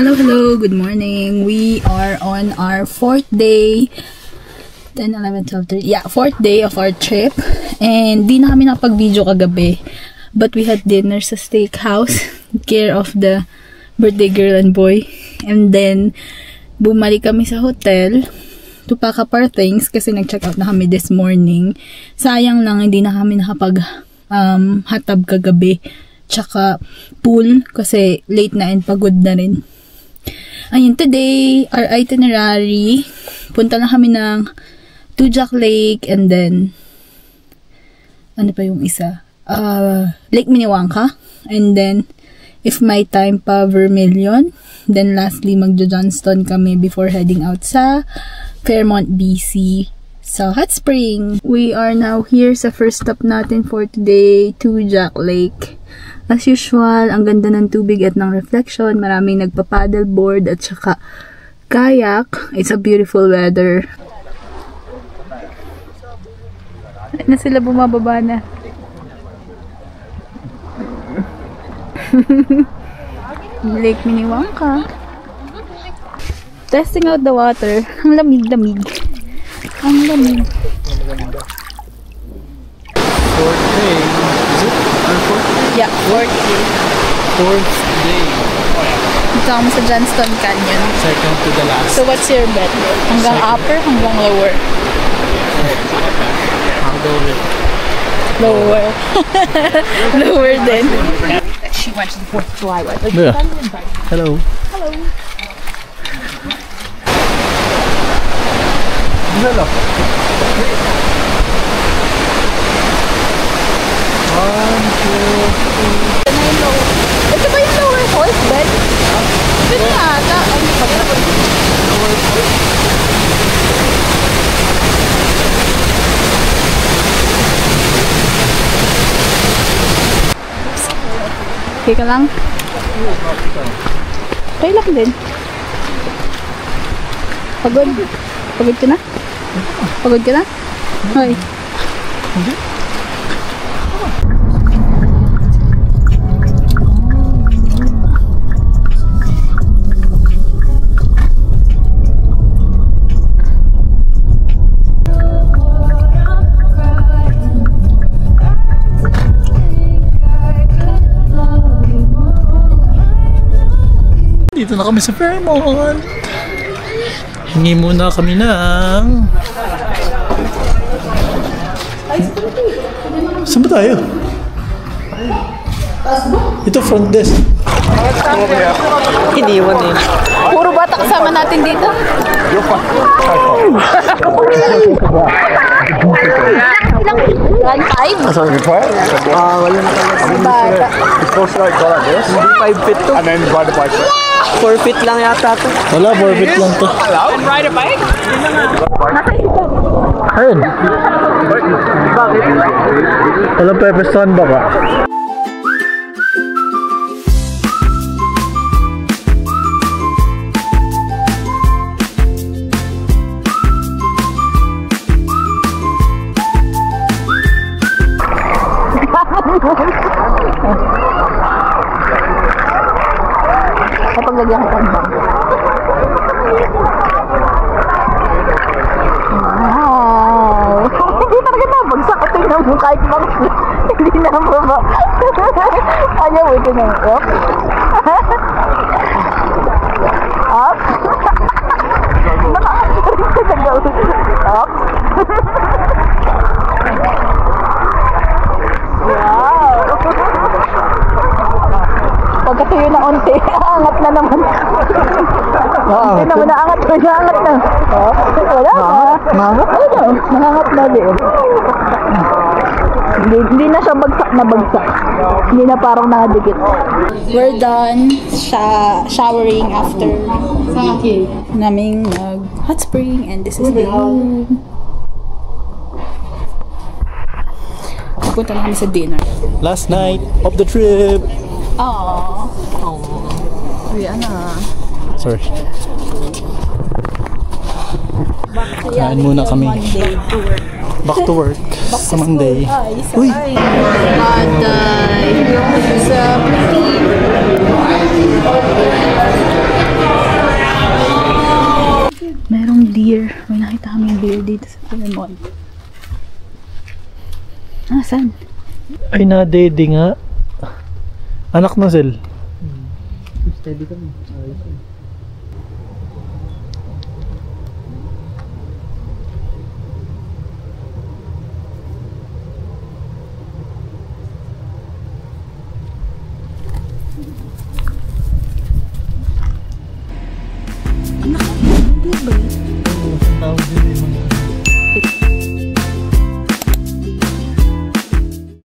Hello, hello, good morning. We are on our 4th day. 10, 11, 12, 13. Yeah, 4th day of our trip. And di na kami nakapag-video kagabi. But we had dinner sa steakhouse. Care of the birthday girl and boy. And then, bumalik kami sa hotel to pack up our things kasi nag-check out na kami this morning. Sayang lang, hindi na kami nakapag hot tub kagabi. Tsaka pool kasi late na and pagod na rin. Ayun, today, our itinerary, punta na kami ng Tujak Lake and then, ano pa yung isa? Lake Minnewanka. And then, if may time pa, Vermilion. Then, lastly, magjo-Johnston kami before heading out sa Fairmont, BC, sa Hot Spring. We are now here sa first stop natin for today, Tujak Lake. As usual, ang ganda ng tubig at ng reflection. Maraming nagpa-paddleboard at saka kayak. It's a beautiful weather. Ay na sila, bumababa na. Lake Minnewanka. Testing out the water. Ang lamig-lamig. Ang lamig. Fourth day. Is it? Yeah, fourth day. Fourth day. Ito kami sa Johnston Canyon. Second to the last. So what's your bet? Hanggang upper, hanggang lower? I'll go with Lower. Lower din. She went to the 4th of July. Yeah. Hello. Hello. Hello. 1, 2, 3. Ito ba yung lower fourth bed? Ito na ata. Lower fourth. Okay ka lang? Okay lang din. Pagod? Pagod ka na? Pagod ka na? Hoy. Hindi. Dito na kami sa Fairmont. Hingi muna kami ng... Saan ba tayo? Ito front desk. Iniwan eh. Puro bata kasama natin dito. Ilang 5? Wala na talaga. Bata. It's supposed to like go like this, Hindi 5 feet to. and then ride a bike. 4 feet lang yata to. Wala, 4 feet lang to. And ride a bike? Ayun. Walang pepestuhan ba ka? Kapag lagyan ko ng bang. Wow! Hindi talaga nabagsak. Tingnan mo kahit bakit. Hindi na baba. Ayaw, ito na. Up. Up. Nakakasalit ka na gawin. Up. Wow! Pagkatuyo na unti, angat na naman. Hindi naman naangat ko, naangat na. Wala na. Naangat na. Naangat na din. Hindi na siya bagsak na bagsak. Hindi na parang nakadikit. We're done showering after naming hot spring and this is the room. Punta na kami sa dinner. Last night of the trip. Aww. Uy, ana. Sorry. Kain muna kami. Back to work. Sa Monday. Uy! Maday. Sa Merong deer. May nakita kaming deer dito sa Fremont. Ah, saan? Ay, na-daddy nga. Anak na Zel. Steady ka mo.